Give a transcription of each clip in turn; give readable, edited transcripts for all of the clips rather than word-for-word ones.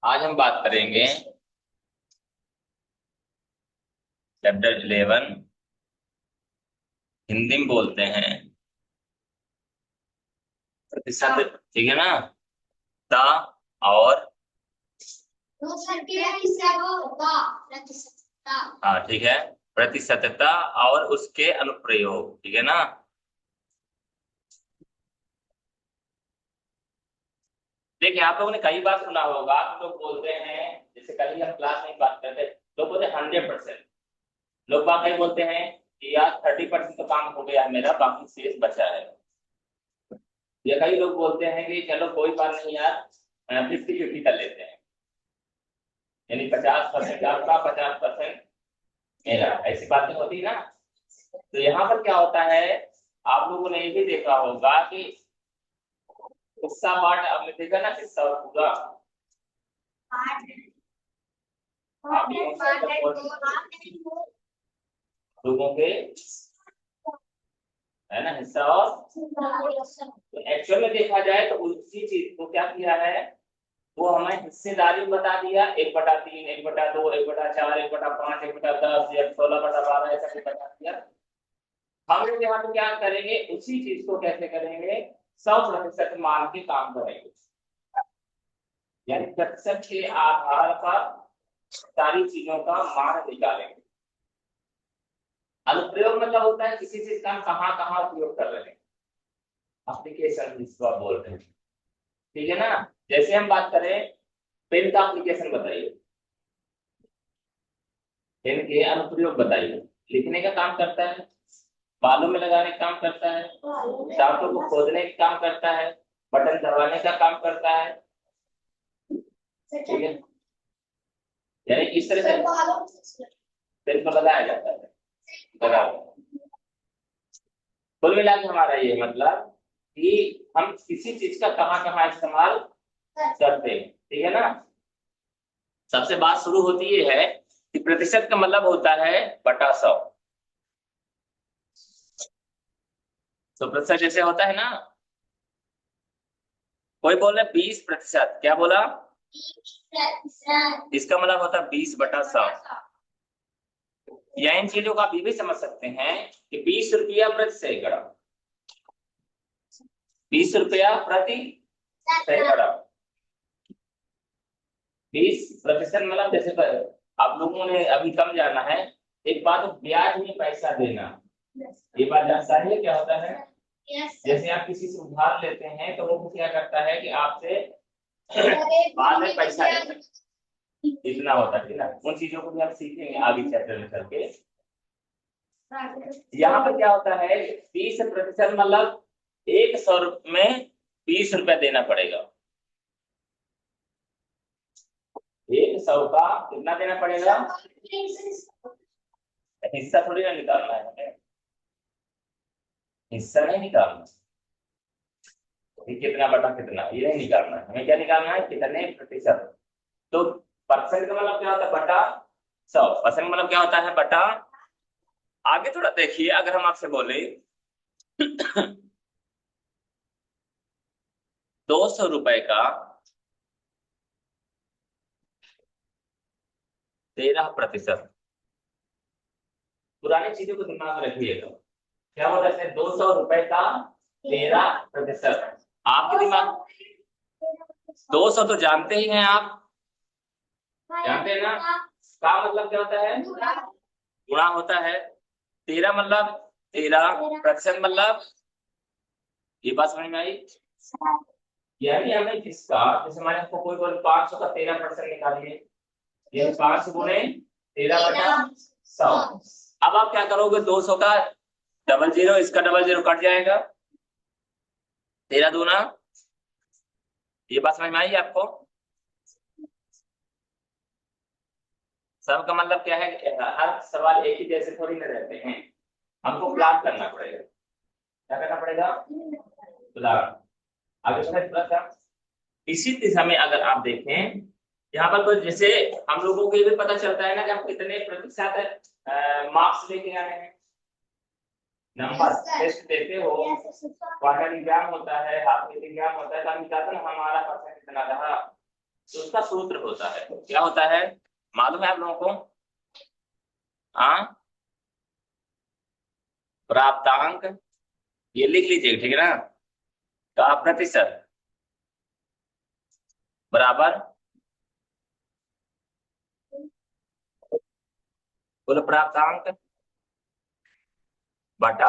आज हम बात करेंगे चैप्टर 11। हिंदी में बोलते हैं प्रतिशत। ठीक है ना। ता और हाँ ठीक है, प्रतिशतता और उसके अनुप्रयोग। ठीक है ना। देखिए, आप लोगों ने कई बार सुना होगा, लोग बोलते हैं, जैसे कल ही हम क्लास में बात करते थे, लोग बोलते हैं 100%। लोग बात नहीं बोलते हैं कि यार 30% तो काम हो गया है मेरा, बाकी शेष बचा है। या कई लोग बोलते हैं कि चलो कोई बात नहीं यार, 50-50 कर लेते हैं, यानी 50% आपका, 50% मेरा। ऐसी बातें होती है ना। तो यहाँ पर क्या होता है, आप लोगों ने ये भी देखा होगा कि हिस्सा पार्ट आपने देखा ना, हिस्सा और पूरा। आप लोगों के है ना, हिस्सा और तो एक्चुअल में देखा जाए तो उसी चीज को क्या किया है, वो हमें हिस्सेदारी बता दिया, 1/3, 1/2, 1/4, 1/5, 1/10 या 16/12, ऐसा कुछ बता दिया। हम लोग यहाँ पे क्या करेंगे, उसी चीज को कैसे करेंगे, 100% मान के काम करेंगे। यानी प्रतिशत के आधार पर सारी चीजों का मान निकालेंगे। अनुप्रयोग मतलब होता है किसी चीज का हम कहाँ कहाँ उपयोग कर रहे हैं, एप्लीकेशन जिसको आप बोल रहे हैं। ठीक है ना। जैसे हम बात करें, पेन का एप्लीकेशन बताइए, पेन के अनुप्रयोग बताइए। लिखने का काम करता है, बालों में लगाने का काम करता है, दांतों को खोदने का काम करता है, बटन दबाने का काम करता है। ठीक है, यानी इस तरह से पेन को लगाया जाता है। बराबर। कुल मिला के हमारा ये मतलब कि हम किसी चीज का कहाँ कहाँ इस्तेमाल करते हैं। ठीक है ना। सबसे बात शुरू होती ये है कि प्रतिशत का मतलब होता है बटा 100। तो प्रतिशत जैसे होता है ना, कोई बोल रहा है 20%, क्या बोला, इसका मतलब होता है 20/100। या इन चीजों को आप ये भी समझ सकते हैं कि 20 रुपया प्रति सैकड़ा, 20 रुपया प्रति सैकड़ा। 20% मतलब जैसे आप लोगों ने अभी कम जाना है, एक बात ब्याज में पैसा देना, ये बात जानता है क्या होता है। जैसे आप किसी से उधार लेते हैं तो वो क्या करता है कि आपसे बाद में पैसा लेता है, इतना होता है। ठीक है, उन चीजों को भी हम सीखेंगे आगे चैप्टर में करके। यहाँ पर क्या होता है, 20% मतलब 100 में 20 रुपया देना पड़ेगा। 100 का कितना देना पड़ेगा, हिस्सा थोड़ी ना निकालना है हमें, हिस्सा नहीं निकालना, कि कितना बटा कितना, ये नहीं निकालना है हमें। क्या निकालना है, कितने प्रतिशत। तो परसेंट का मतलब क्या होता है, बटा 100। परसेंट का मतलब क्या होता है, बटा। आगे थोड़ा देखिए, अगर हम आपसे बोले 200 रुपए का 13%। पुरानी चीजों को दिमाग में रखिएगा। क्या बोल रहे थे, 200 रुपए का 13%। आपके दिमाग, 200 तो जानते ही हैं आप, जानते हैं ना। का मतलब क्या होता है, गुणा होता है। 13 मतलब 13%, मतलब ये बात समझ में आई। यानी हमें जिसका, जैसे मैंने आपको कोई बोल 500 का 13% निकालिए, ये 5 गुणे 13/100। अब आप क्या करोगे, 200 का डबल जीरो, इसका डबल जीरो कट जाएगा, 13 दूना। ये बात समझ में आई आपको। सबका मतलब क्या है, हर सवाल एक ही जैसे थोड़ी ना रहते हैं, हमको प्लाट करना पड़ेगा। क्या करना पड़ेगा, प्लाट। आगे बढ़े थोड़ा सा, इसी दिशा में अगर आप देखें, यहाँ पर तो जैसे हम लोगों को ये भी पता चलता है ना कि हम कितने प्रतिशत मार्क्स लेके आ रहे हैं। नंबर टेस्ट देते हो, क्वार्टर एग्जाम होता है, हाफ ईयरली एग्जाम होता है, तो हम निकालते हैं हमारा परसेंट कितना रहा। उसका सूत्र होता है, क्या होता है मालूम है आप लोगों को? हाँ, प्राप्तांक, ये लिख लीजिए, ठीक है ना, का प्रतिशत बराबर कुल प्राप्तांक बटा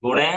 गुणे,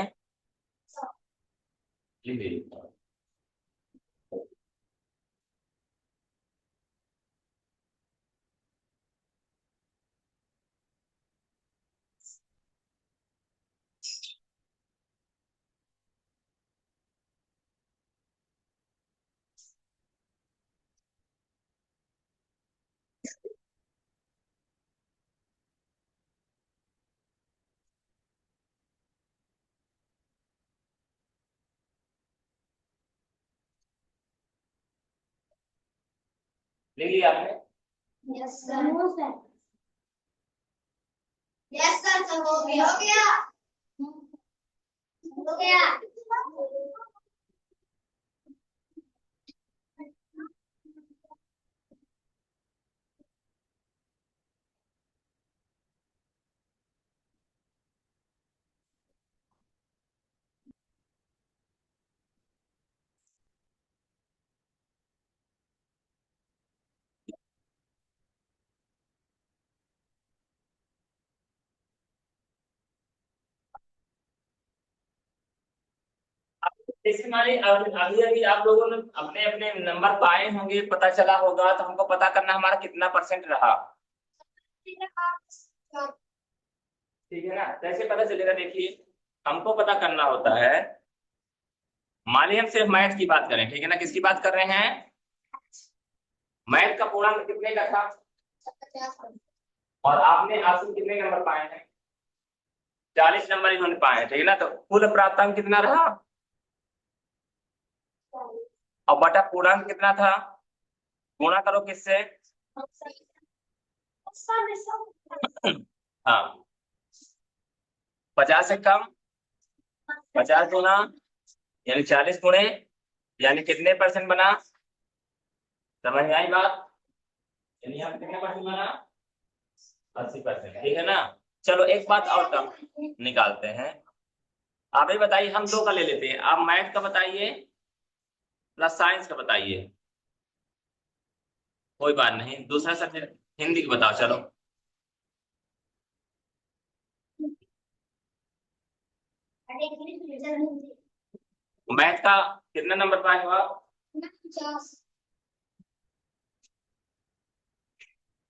लिख लिया आपने? Yes sir. यस सर, तो हो गया हो गया हो गया। जैसे हमारे अभी अभी आप लोगों ने अपने अपने नंबर पाए होंगे, पता चला होगा, तो हमको पता करना हमारा कितना परसेंट रहा, ठीक है ना? कैसे पता चलेगा? देखिए, हमको पता करना होता है, मान लीजिए हम सिर्फ मैथ की बात करें, ठीक है ना, किसकी बात कर रहे हैं? मैथ का पूर्णांक कितने का था? और आपने आपसे कितने नंबर पाए हैं? 40 नंबर इन्होंने पाए हैं, ठीक है ना, तो कुल प्राप्तांक कितना रहा और बटा पूर्णांक कितना था? गुणा करो किससे? हाँ, 50 से कम, 50 गुना यानी 40 गुणे, यानी कितने परसेंट बना? समझ में आई बात? यानी यहाँ कितने परसेंट बना? 80%, ठीक है ना? चलो एक बात और कम निकालते हैं। आप ही बताइए, हम दो का ले लेते हैं, आप मैथ का बताइए प्लस साइंस का बताइए, कोई बात नहीं, दूसरा सब्जेक्ट हिंदी का बताओ। चलो, मैथ का कितना नंबर पाए हो आप? 50।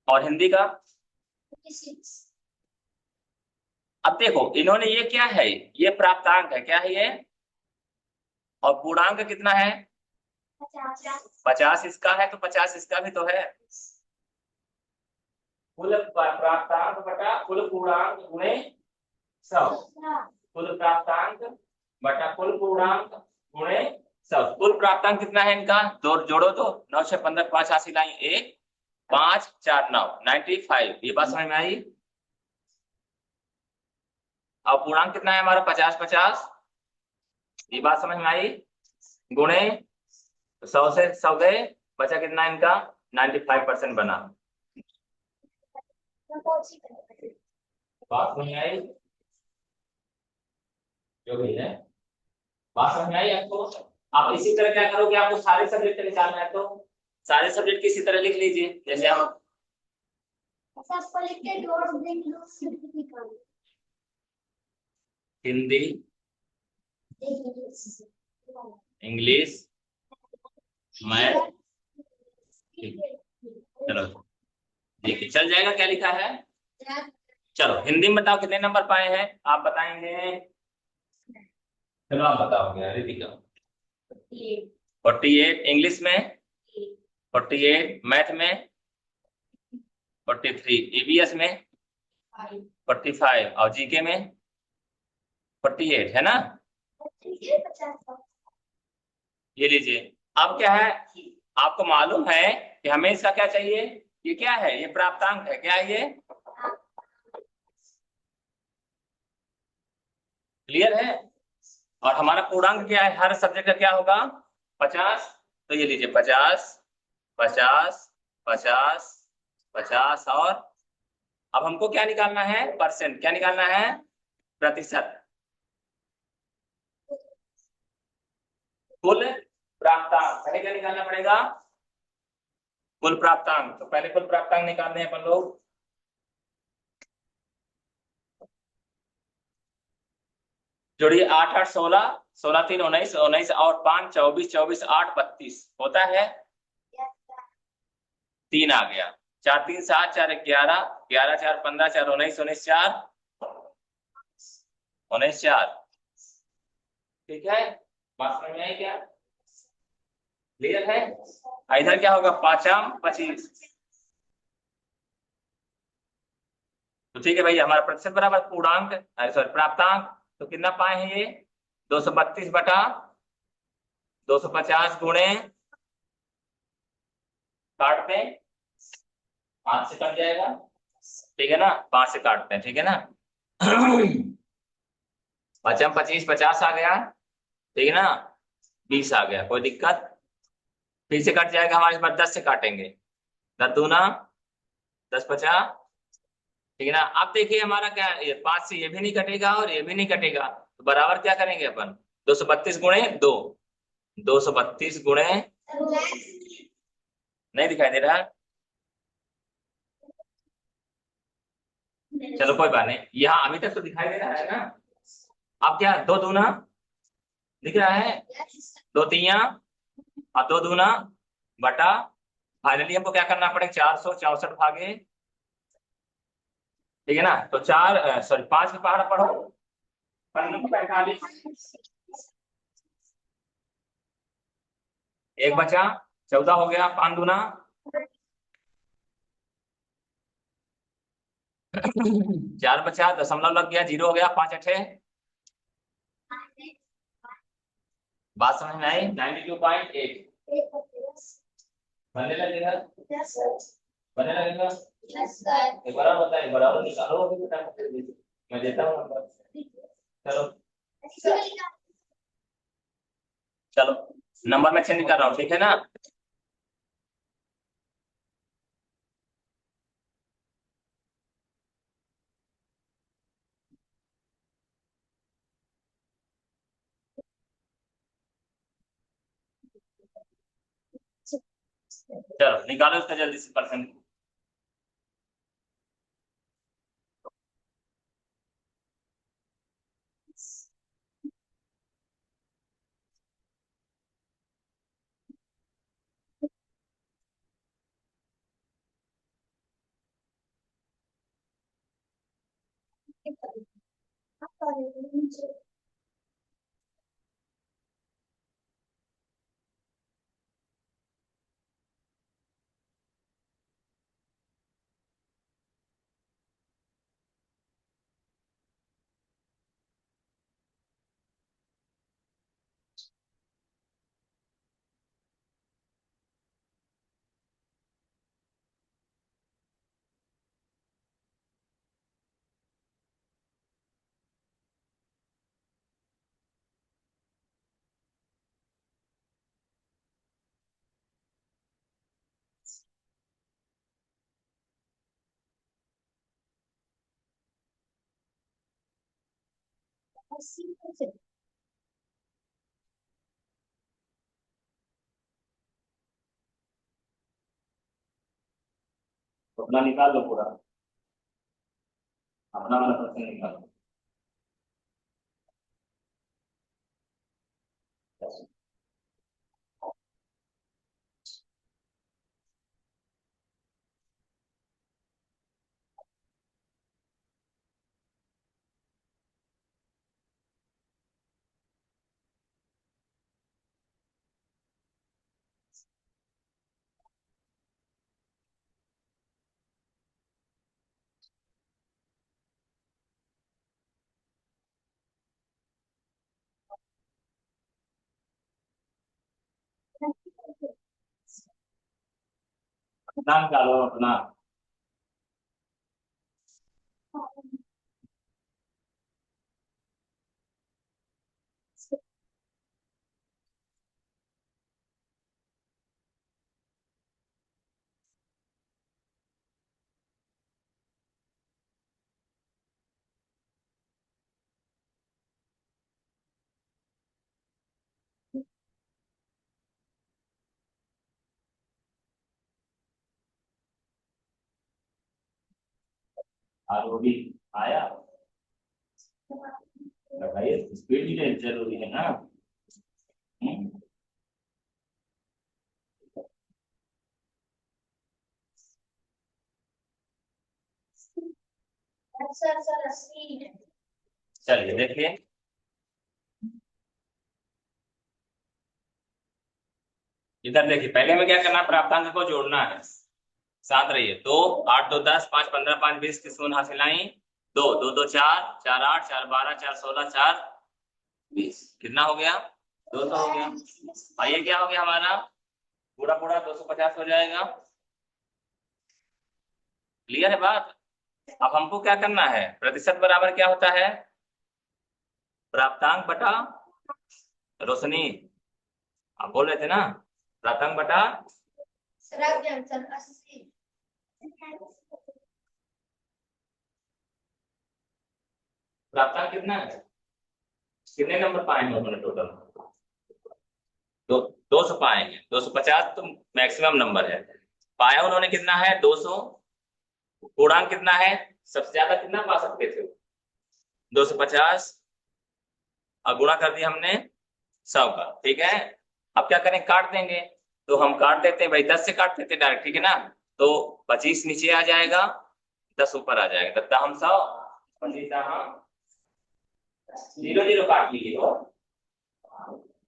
और हिंदी का? 56। अब देखो, इन्होंने ये क्या है, ये प्राप्तांक है, क्या है ये? और पूर्णांक कितना है? 50 इसका है, तो 50 इसका भी तो है। कुल प्राप्तांक बटा कुल पूर्णांक गुणे 100, कुल प्राप्तांक बटा कुल पूर्णांक गुणे 100। कुल प्राप्तांक कितना है इनका? दो जोड़ो, तो 9 से 15 5 80 लाइन 1 5 4 9 95। ये बात समझ में आई? और पूर्णांक कितना है हमारा? 50 50। ये बात समझ में आई? गुणे 100 से 100 गए, बचा कितना इनका? 95% बना। बात समझ में आई? जो भी है, बात समझ में आई आपको? आप इसी तरह क्या करोगे, आपको सारे सब्जेक्ट निकालना है तो सारे सब्जेक्ट किसी तरह लिख लीजिए, जैसे हम हिंदी, इंग्लिश, मैथ, चलो ठीक है, चल जाएगा। क्या लिखा है? चलो हिंदी में बताओ कितने नंबर पाए हैं आप बताएंगे? चलो आप बताओगे, रितिका। 48, इंग्लिश में 48, मैथ में 43, ईवीएस में 45 और जीके में 48, है ना? ये लीजिए। अब क्या है, आपको मालूम है कि हमें इसका क्या चाहिए? ये क्या है? ये प्राप्तांक है, क्या है ये? क्लियर है? और हमारा पूर्णांक क्या है, हर सब्जेक्ट का क्या होगा, 50। तो ये लीजिए 50, 50, 50, 50 और अब हमको क्या निकालना है, परसेंट, क्या निकालना है, प्रतिशत। कुल प्राप्तांक पहले क्या निकालना पड़ेगा, कुल प्राप्तांक। तो पहले कुल प्राप्तांक निकालने हैं अपन लोग। जोड़िए 8 8 16, 16 3 19, 19 और 5 24, 24 8 32 होता है, 3 आ गया, 4 3 7 4 11, 11 4 15, 4 19, 19 4 19 4। ठीक है, बात समझ में आई क्या, क्लियर है। इधर क्या होगा, पांचम 25। तो ठीक है भाई, हमारा प्रतिशत बराबर पूर्णांक, सॉरी प्राप्तांक। तो कितना पाए हैं ये, 232 बटा 250 गुणे, काटते हैं 5 से कट जाएगा, ठीक है ना, 5 से काटते हैं, ठीक है ना। पचम 25, 50 आ गया, ठीक है ना, 20 आ गया, कोई दिक्कत। फिर से कट जाएगा हमारे पास, 10 से काटेंगे, 10 दूना 10 50, ठीक है ना। अब देखिए हमारा क्या है, 5 से ये भी नहीं कटेगा और ये भी नहीं कटेगा, तो बराबर क्या करेंगे अपन, 232 गुणे 2, 232 गुणे, नहीं दिखाई दे रहा, चलो कोई बात नहीं, यहाँ अभी तक तो दिखाई दे रहा है ना। अब क्या, 2 दूना दिख रहा है, 2 तिया और 2 दूना बटा, फाइनली हमको क्या करना पड़ेगा, 464 भागे, ठीक है ना। तो 4 सॉरी 5 के पहाड़ पढ़ो, 45, एक बचा, 14 हो गया, 5 दूना 4 बचा, दशमलव लग गया, 0 हो गया, 5 अठे, बात समझ में आई, 92.8 बनने लगेगा, बनने लगेगा। एक बार और बताइए, बराबर निकालो अभी बेटा, मैं देता हूँ नंबर। चलो चलो, नंबर में चेंज कर रहा हूँ, ठीक है ना। चलो निकालो इसका जल्दी से परसेंट। अपना निकाल दो पूरा, अपना वाला परसेंट निकालो। अपना निकालो अपना। ROD आया। भाई स्पीड भी जरूरी है ना। Sir speed. चलिए देखिए, इधर देखिए, पहले में क्या करना है, प्राप्तांक को जोड़ना है। साथ रहिए, 2 8 2 10 5 15 5 20 की शून्य हासिल आई, 2 2 2 4 4 8 4 12 4 16 4 20, कितना हो गया, 200 हो गया। और ये क्या हो गया हमारा, पूरा पूरा 250 हो जाएगा। क्लियर है बात। अब हमको क्या करना है, प्रतिशत बराबर क्या होता है, प्राप्तांक बटा रोशनी, आप बोल रहे थे ना, प्राप्तांक बटा सर 80। प्राप्तांक कितना है, कितने नंबर पाएंगे उन्होंने टोटल, 200 पाएंगे, 250 तो मैक्सिमम नंबर है। पाया उन्होंने कितना है, 200। पूर्णांक कितना है, सबसे ज्यादा कितना पा सकते थे, 250, और गुणा कर दिया हमने 100 का, ठीक है। अब क्या करें, काट देंगे, तो हम काट देते हैं भाई, 10 से काट देते डायरेक्ट, ठीक है ना। तो 25 नीचे आ जाएगा, 10 ऊपर आ जाएगा, तब हम 100, 25 हम 0 0 काट लिए हो,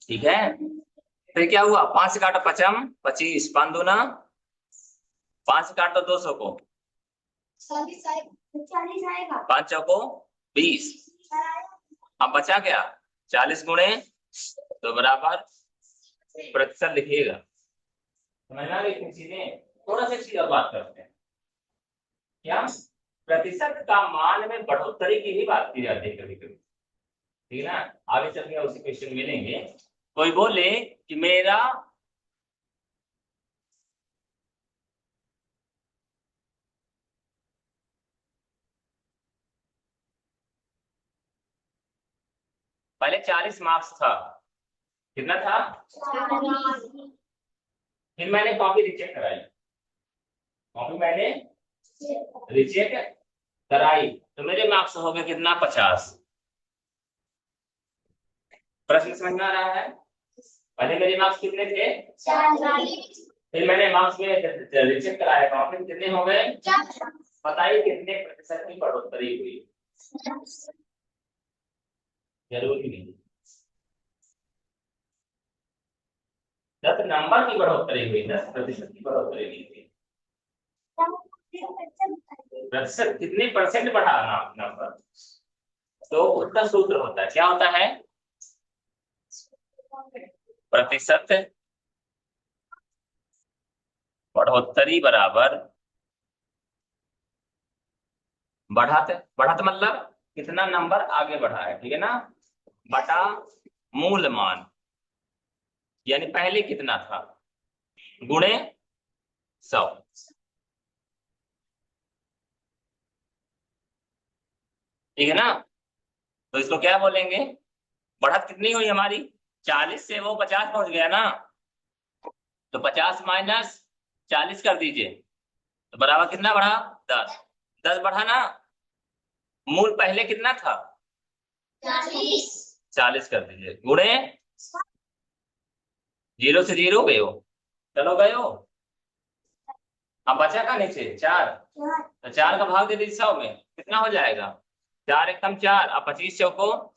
ठीक है। फिर क्या हुआ, 5 से काटा 5 25, 5 दूना 5 से काट दो 200 को, 40 आएगा। 5 चौको 20, अब बचा क्या, 40 गुणे तो बराबर प्रतिशत लिखिएगा, समझना लिखनी चीजें। थोड़ा सा चीज और बात करते हैं, क्या प्रतिशत का मान में बढ़ोतरी की ही बात की जाती है कभी कभी, ठीक है ना। आगे चल के उसी क्वेश्चन मिलेंगे। कोई बोले कि मेरा पहले 40 मार्क्स था, कितना था, फिर मैंने कॉपी रिचेक कराई, कॉपी मैंने रिचेक कराई, तो मेरे मार्क्स हो गए कितना, 50। प्रश्न समझ में आ रहा है, पहले मेरे मार्क्स कितने थे, 40। फिर मैंने मार्क्स में रिचेक कराया, कॉपी में कितने हो गए, बताइए कितने प्रतिशत की बढ़ोतरी हुई, जरूरी नहीं, 10 नंबर की बढ़ोतरी हुई, 10% की बढ़ोतरी नहीं हुई। प्रतिशत कितने परसेंट बढ़ाना नंबर, तो उसका सूत्र होता है, क्या होता है, प्रतिशत बढ़ोतरी बराबर बढ़ाते बढ़ाते मतलब कितना नंबर आगे बढ़ा है, ठीक है ना, बटा मूल मान, यानी पहले कितना था, गुणे 100, ठीक है ना। तो इसको क्या बोलेंगे, बढ़त कितनी हुई हमारी, 40 से वो 50 पहुंच गया ना, तो 50 माइनस 40 कर दीजिए, तो बराबर कितना बढ़ा, 10, 10 बढ़ा ना, मूल पहले कितना था, 40 कर दीजिए, गुणे 0 से 0 गए हो, चलो गए हो, अब बचा का नीचे 4, तो 4 का भाग दे दीजिए 100 में, कितना हो जाएगा, 4 एकदम 4, अब 25 चौको,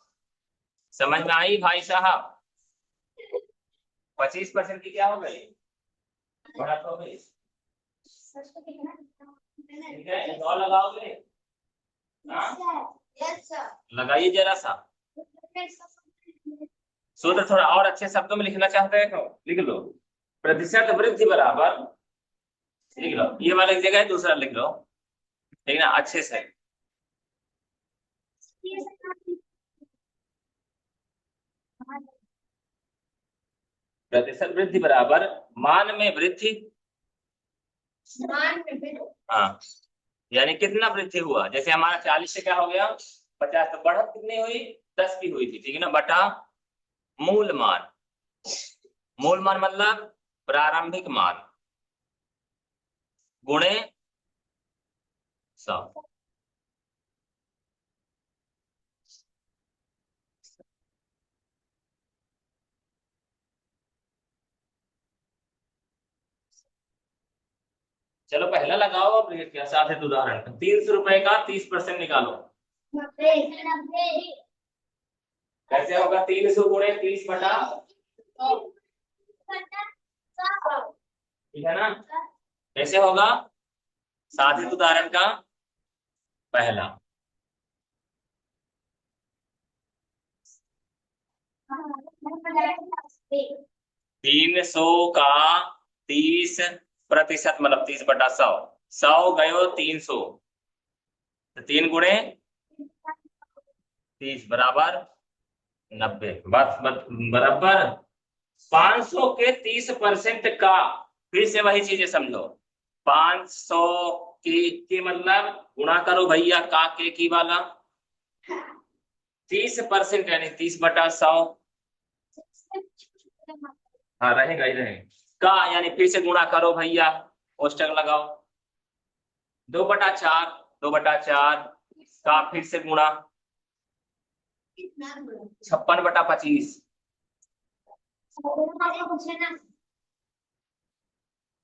समझ में आई भाई साहब, 25% की क्या हो गई, बढ़त हो गई, ठीक है। एक और लगाओगे, हाँ? लगाइए जरा सा, सूत्र थोड़ा और अच्छे शब्दों में लिखना चाहते हैं तो लिख लो, प्रतिशत वृद्धि बराबर, लिख लो, ये वाला एक जगह है, दूसरा लिख लो, ठीक है ना, अच्छे से, प्रतिशत वृद्धि बराबर मान में वृद्धि, हाँ, यानी कितना वृद्धि हुआ, जैसे हमारा 40 से क्या हो गया 50, तो बढ़त कितनी हुई, 10 की हुई थी, ठीक है ना, बटा मूल मान, मूल मान मतलब प्रारंभिक मान, गुणे 100, चलो पहला लगाओ, अब क्या साथ उदाहरण 300 रुपए का 30% निकालो। 90 90 कैसे होगा? 300 गुणे 30 बटा, ठीक है ना? कैसे होगा? साथ उदाहरण का पहला। 300 का 30% मतलब 30/100, 100 गयो 300, तो 3 गुणे 30 बराबर 90। बस बराबर 500 के 30% का, फिर से वही चीजें समझो। 500 की मतलब गुणा करो भैया का के की वाला 30% यानी 30/100। हाँ रहेगा ही रहेगा। का यानी फिर से गुणा करो भैया, कोष्टक लगाओ 2/4, 2/4 का फिर से गुणा 56/25।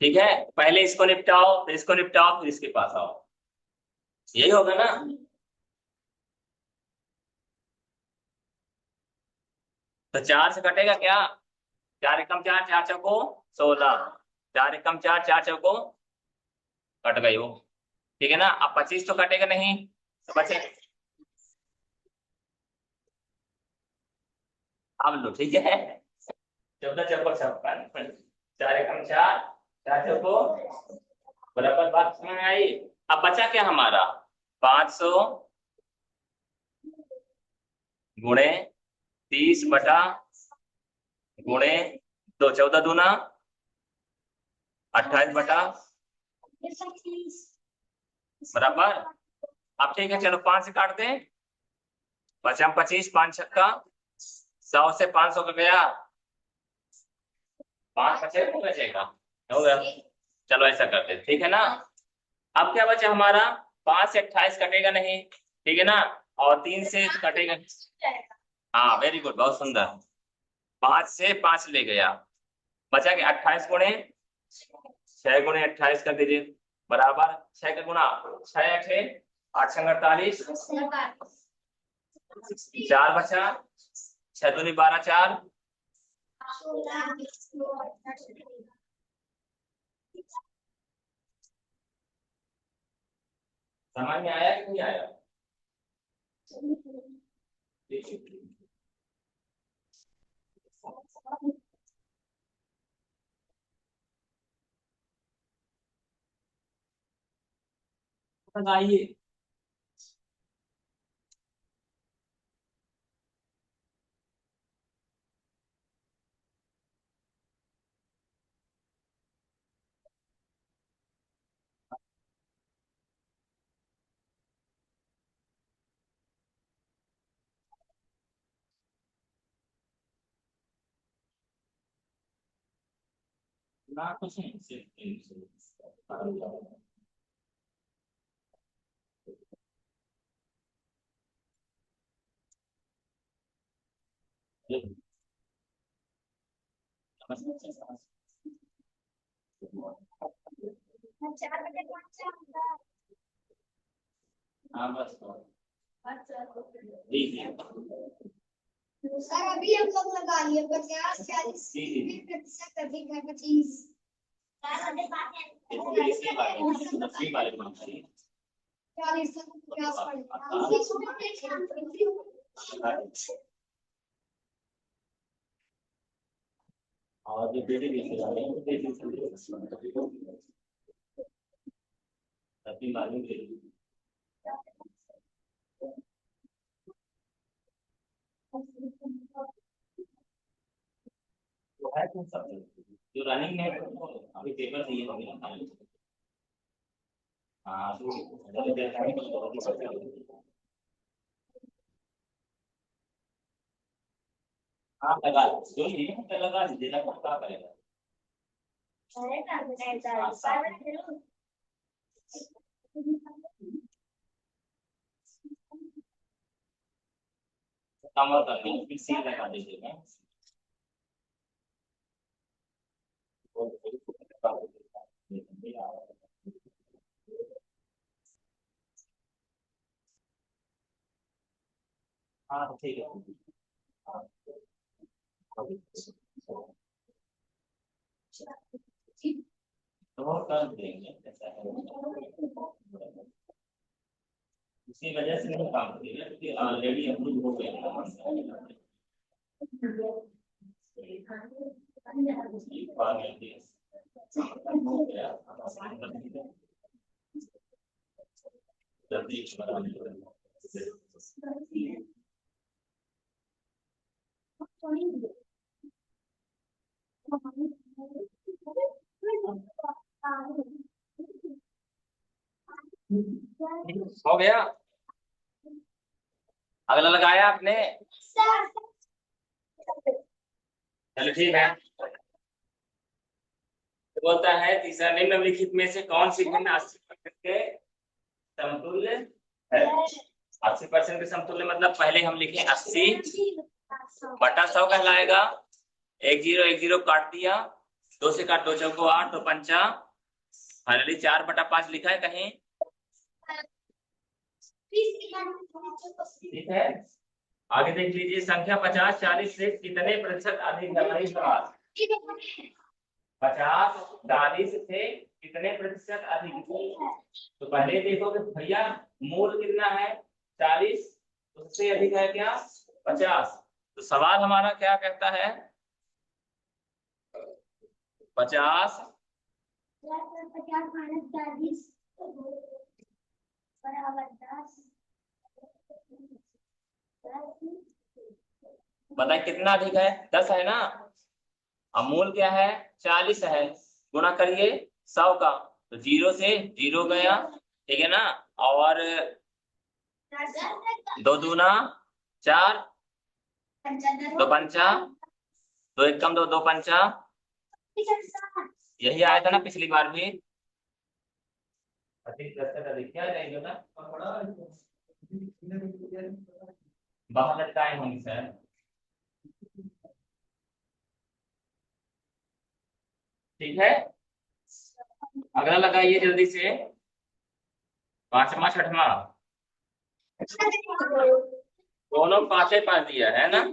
ठीक है, पहले इसको निपटाओ फिर इसको निपटाओ फिर इसके पास आओ, यही होगा ना? तो 4 से कटेगा क्या? 4 एकम 4, 4 चौको 16, 4 एकम 4, 4 चौको कट गई वो, ठीक है ना? अब 25 तो कटेगा नहीं, तो बचे अब लो, ठीक है? 14 चौको 56, 4 एकम 4, 4 चौको बराबर। बात समझ में आई? अब बचा क्या हमारा? 500 गुणे 30 गुणे 2, 14 दूना 28 बराबर। अब ठीक है, चलो 5 से काट दें, 5 25, 5 छक्का 100 से 500 का गया, 5 बचेगा नहीं बचेगा? हो गया। चलो ऐसा करते, ठीक है ना? अब क्या बचा हमारा? 5 से 28 कटेगा नहीं, ठीक है ना? और 3 से कटेगा, हाँ वेरी गुड, बहुत सुंदर। 5 से 5 ले गया, बचा के 28 गुणे 6 गुणे 28 कर दीजिए बराबर 6 का गुणा 6 8 8 48, 4 बचा, 6 दूनी 12, 4 समझ में आया कि नहीं आया? बताइए। ना कुछ नहीं, सिर्फ हाँ बस जी जी सर अभी हम लोग लगा लिए 50 40 जी जी 20% अभी 25 इसी बारे में बताइए। 40 50 और जो बेटे देखे जा रहे हैं वो अपनी मालूम है। वो है कौन सा जो रनिंग में है, वो अभी पेपर दिए होंगे। हाँ तो हाँ लगा जो ये लगा दीजिए ना, क्या करेगा? कमर करना फिर सील लगा दीजिएगा। हाँ तो ठीक है, तो कर देंगे ऐसा है। इसी वजह से नहीं काम करेगा क्योंकि ऑलरेडी अप्रूव हो गया हो गया। अगला लगाया आपने, चलो ठीक है। तो बोलता है तीसरा, निम्नलिखित में से कौन सी भिन्न 80% के समतुल्य है। 80% के समतुल्य मतलब पहले हम लिखे 80/100 कहलाएगा। 10 काट दिया, 2 से काट 2 चौको 8, तो 5 फाइनली 4/5 लिखा है कहीं, ठीक है। आगे देख लीजिए, संख्या 50 40 से कितने प्रतिशत अधिक है। वही सवाल, 50 40 से कितने प्रतिशत अधिक है। तो पहले देखो कि भैया मूल कितना है 40, उससे अधिक है क्या 50। तो सवाल हमारा क्या कहता है, 50 बताए कितना अधिक है, 10 है ना। अब मूल क्या है 40 है, गुणा करिए 100 का, तो 0 से 0 गया, ठीक है ना। और 2 दूना 4, 2 पंचा 2 1 कम 2 2 पंचा, यही आया था ना पिछली बार भी। क्या जाएगा ना बाहर लटकाए होंगे सर। ठीक है, अगला लगाइए जल्दी से, 5वां 6वां, दोनों 5 दिया है ना।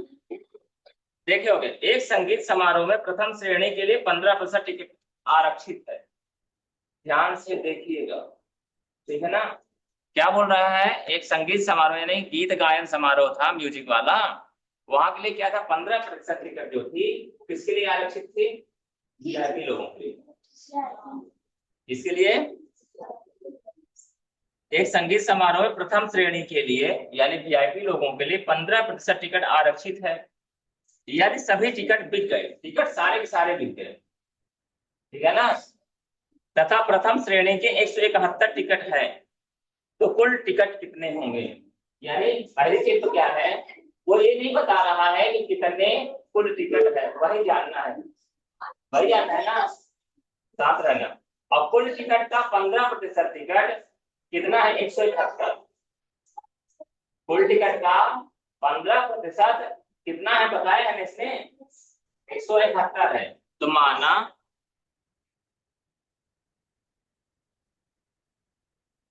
देखे होगे, एक संगीत समारोह में प्रथम श्रेणी के लिए 15% टिकट आरक्षित है। ध्यान से देखिएगा, ठीक है ना। क्या बोल रहा है, एक संगीत समारोह यानी गीत गायन समारोह था म्यूजिक वाला, वहां के लिए क्या था 15% टिकट जो थी किसके लिए आरक्षित थी, वीआईपी लोगों के लिए। इसके लिए एक संगीत समारोह में प्रथम श्रेणी के लिए यानी वीआईपी लोगों के लिए 15% टिकट आरक्षित है। यदि सभी टिकट बिक गए, टिकट सारे के सारे बिक गए, ठीक है ना, तथा प्रथम श्रेणी के 171 टिकट है, तो कुल टिकट कितने होंगे। यानी पहली चीज तो क्या है, वो ये नहीं बता रहा है कि कितने कुल टिकट है, वही जानना है, वही जानना है ना, साथ रहना। और कुल टिकट का 15% टिकट कितना है 171, कुल टिकट का 15% कितना है बताया है इसने 171 है। तो माना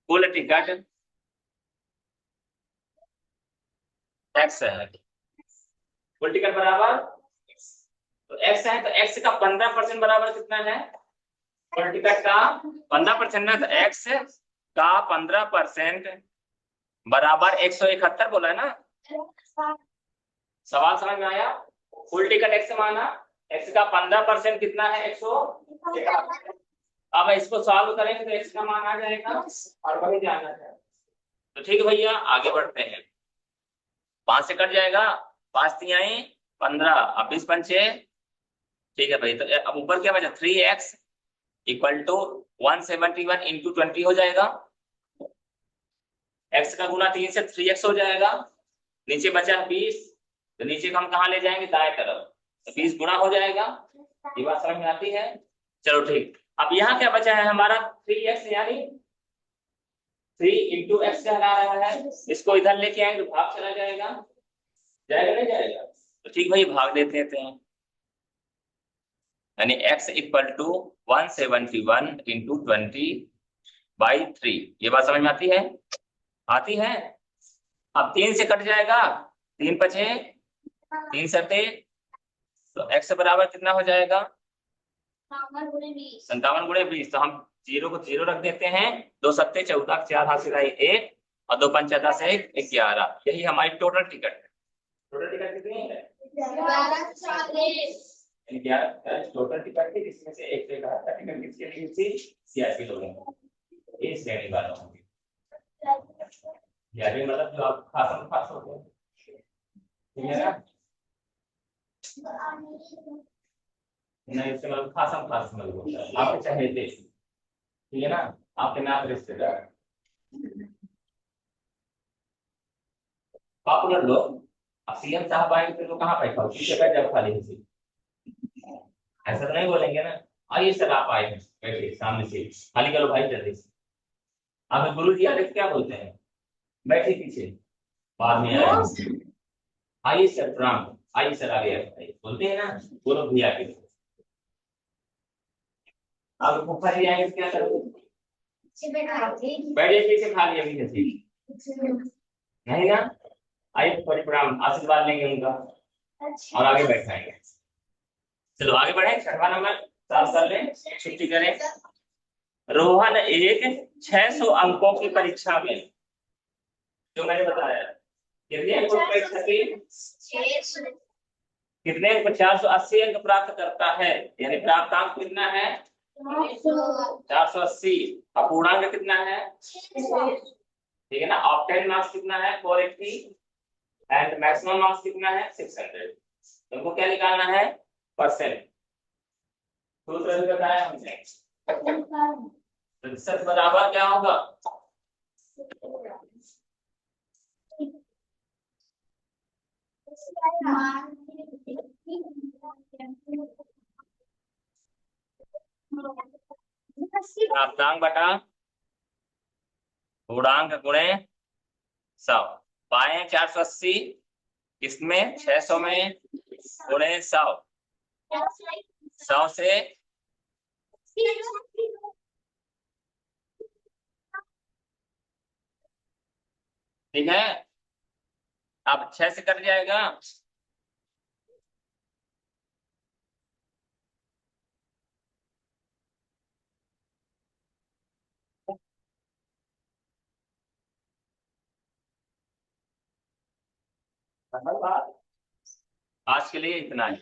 कुल टिकट x है, कुल टिकट बराबर तो x है, तो x का 15% बराबर कितना है, कुल टिकट का 15% है, तो x का 15% बराबर 171 बोला है ना। सवाल समझ में आया, कुल टिकट x माना, x का 15% कितना है 171। अब इसको सॉल्व करेंगे तो x का मान आ जाएगा और वही जानना है। तो ठीक है भैया, आगे बढ़ते हैं। 5 से कट जाएगा, 5 तिहाई 15, अब 20 पंचे, ठीक है भाई। तो अब ऊपर क्या बचा 3x इक्वल टू 171 इंटू 20 हो जाएगा, x का गुना 3 से 3x हो जाएगा, नीचे बचा 20, तो नीचे को हम कहाँ ले जाएंगे दाएं तरफ, तो 20 गुना हो जाएगा। ये बात समझ में आती है, चलो ठीक। अब यहाँ क्या बचा है हमारा 3x, यानी 3 इंटू एक्स कहला रहा है, इसको इधर लेके आएंगे तो भाग चला जाएगा, जाएगा नहीं जाएगा, तो ठीक भाई भाग देते हैं। यानी x इक्वल टू 171 इंटू 20/3, ये बात समझ में आती है, आती है। अब 3 से कट जाएगा 3 बचे 3 सत्ते, तो x बराबर कितना हो जाएगा 57 गुणे 20। तो हम जीरो को जीरो रख देते हैं, 2 सत्ते 14, 4 हाथ से गए 1 और 2 पंच 11। यही हमारी टोटल टिकट है। टोटल टिकट कितनी है 11 टोटल टिकट थी, जिसमें से एक से 71 टिकट किसके लिए थी सीआरपी लोगों को, इस श्रेणी वालों को। यानी मतलब जो आप खास हो गए, ठीक है ना। नहीं इससे मतलब खास मतलब होता है आपके चाहे थे, ठीक है ना, आपके नाम रिश्तेदार पॉपुलर लोग। अब सीएम साहब आएंगे तो कहाँ बैठा हो, पीछे बैठ जाओ खाली से, ऐसा तो नहीं बोलेंगे ना। आइए सर आप आए हैं बैठिए सामने से, खाली करो भाई जल्दी से। आप गुरु जी आगे क्या बोलते हैं, बैठिए पीछे, बाद में आए। आइए सर प्रणाम, आइए सर आगे आइए, बोलते हैं ना बोलो भैया के। आप फूफा जी आएंगे तो क्या करोगे, बैठिए पीछे खाली अभी नहीं ना। आइए थोड़ी प्रणाम आशीर्वाद लेंगे उनका और आगे बैठाएंगे। चलो आगे बढ़े, 6वां नंबर साफ कर लें, छुट्टी करें। रोहन एक 600 अंकों की परीक्षा में, जो मैंने बताया कितने अंकों की परीक्षा की, कितने 480 अंक प्राप्त करता है, यानी प्राप्तांक कितना है 480। अपूर्णांक कितना है, ठीक है ना। ऑक्टेन मार्क्स कितना है 480 एंड मैक्सिमम मार्क्स कितना है 600। तुमको क्या निकालना है परसेंट, सूत्र भी बताया हमने। प्रतिशत बराबर क्या होगा, प्राप्तांक बटा पूर्णांक गुणे 100। पाए 480, इसमें 600 में गुणे 100, 100 से ठीक है। अब 6 से कट जाएगा, आज के लिए इतना ही।